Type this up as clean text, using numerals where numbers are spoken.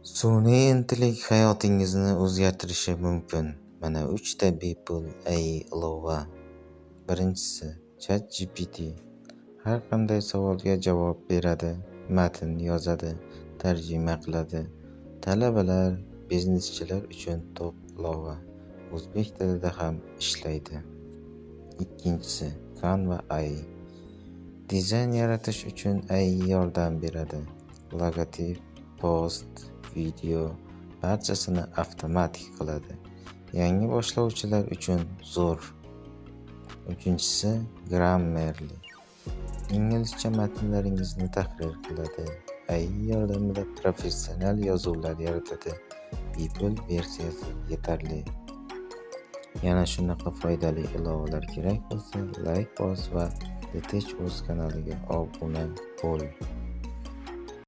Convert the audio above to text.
Sun'iy intellekt hayotingizni o'zgartirishi mumkin. Mana 3 ta bepul AI ilova. Birinchisi, ChatGPT. Har qanday savolga javob beradi, matn yozadi, tarjima qiladi. Talabalar, bizneschilar uchun top ilova. O'zbek tilida ham ishlaydi. Ikkinchisi, Canva AI. Dizayn yaratish uchun AI yordam beradi. Logotip, post, video barchasini avtomatik qiladi. Yangi boshlovchilar uchun zo'r. Uchinchisi, Grammarly. Inglizcha matnlaringizni tahrir qiladi. AI yordamida professional yozuvlar yaratadi. Bepul versiyasi yetarli. Yana shunaqa foydali ilovalar kerak bo'lsa, like bos va The Tech Uz kanaliga obuna bo'l.